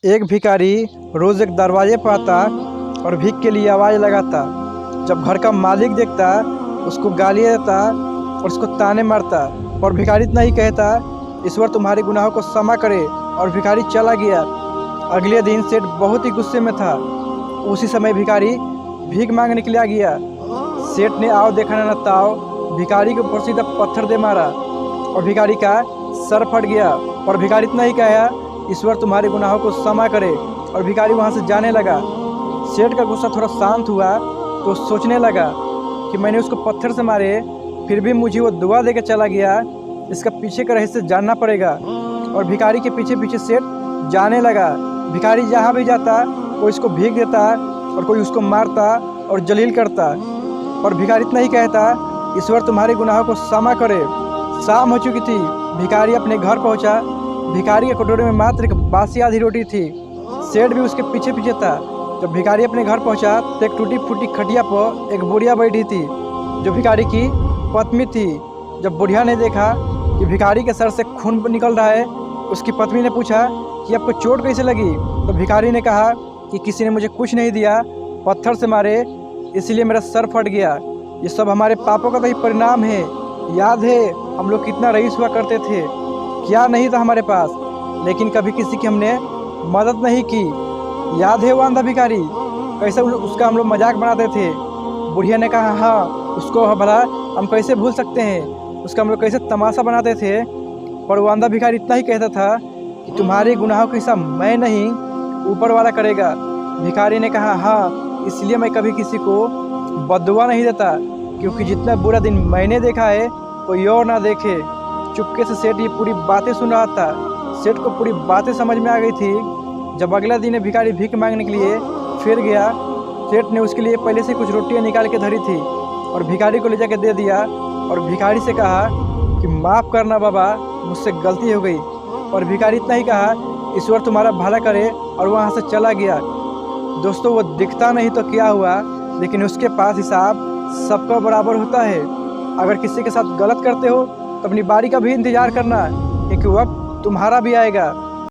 एक भिखारी रोज एक दरवाजे पर आता और भीख के लिए आवाज़ लगाता। जब घर का मालिक देखता उसको गाली देता और उसको ताने मारता। और भिखारी इतना ही कहता, ईश्वर तुम्हारे गुनाहों को क्षमा करे, और भिखारी चला गया। अगले दिन सेठ बहुत ही गुस्से में था। उसी समय भिखारी भीख मांगने के लिए आ गया। सेठ ने आओ देखा न ताओ भिखारी के ऊपर सीधा पत्थर दे मारा और भिखारी का सर फट गया। और भिखारी इतना ही कहा, ईश्वर तुम्हारे गुनाहों को क्षमा करे, और भिखारी वहाँ से जाने लगा। सेठ का गुस्सा थोड़ा शांत हुआ तो सोचने लगा कि मैंने उसको पत्थर से मारे, फिर भी मुझे वो दुआ देकर चला गया। इसका पीछे का रहस्य जानना पड़ेगा। और भिखारी के पीछे पीछे सेठ जाने लगा। भिखारी जहाँ भी जाता कोई इसको भीख देता और कोई उसको मारता और जलील करता। और भिखारी इतना ही कहता, ईश्वर तुम्हारे गुनाहों को क्षमा करे। शाम हो चुकी थी। भिखारी अपने घर पहुंचा। भिखारी के कटोरे में मात्र एक बासी आधी रोटी थी। सेठ भी उसके पीछे पीछे था। जब भिखारी अपने घर पहुंचा तो एक टूटी फूटी खटिया पर एक बुढ़िया बैठी थी जो भिखारी की पत्नी थी। जब बुढ़िया ने देखा कि भिखारी के सर से खून निकल रहा है, उसकी पत्नी ने पूछा कि आपको चोट कैसे लगी। तो भिखारी ने कहा कि किसी ने मुझे कुछ नहीं दिया, पत्थर से मारे, इसलिए मेरा सर फट गया। ये सब हमारे पापों का ही परिणाम है। याद है हम लोग कितना रईस हुआ करते थे, क्या नहीं था हमारे पास, लेकिन कभी किसी की हमने मदद नहीं की। याद है वो अंधा भिखारी, कैसे उसका हम लोग मजाक बनाते थे। बुढ़िया ने कहा, हाँ उसको भला हम कैसे भूल सकते हैं, उसका हम लोग कैसे तमाशा बनाते थे। पर वो अंधा भिखारी इतना ही कहता था कि तुम्हारे गुनाहों का हिसाब मैं नहीं, ऊपर वाला करेगा। भिखारी ने कहा, हाँ इसलिए मैं कभी किसी को बददुआ नहीं देता, क्योंकि जितना बुरा दिन मैंने देखा है कोई और ना देखे। चुपके से सेठ ये पूरी बातें सुन रहा था। सेठ को पूरी बातें समझ में आ गई थी। जब अगला दिन भिखारी भीख मांगने के लिए फिर गया, सेठ ने उसके लिए पहले से कुछ रोटियां निकाल के धरी थी और भिखारी को ले जाकर दे दिया। और भिखारी से कहा कि माफ़ करना बाबा, मुझसे गलती हो गई। और भिखारी इतना ही कहा, ईश्वर तुम्हारा भला करे, और वहाँ से चला गया। दोस्तों वो दिखता नहीं तो क्या हुआ, लेकिन उसके पास हिसाब सबका बराबर होता है। अगर किसी के साथ गलत करते हो तो अपनी बारी का भी इंतज़ार करना, क्योंकि वक्त तुम्हारा भी आएगा।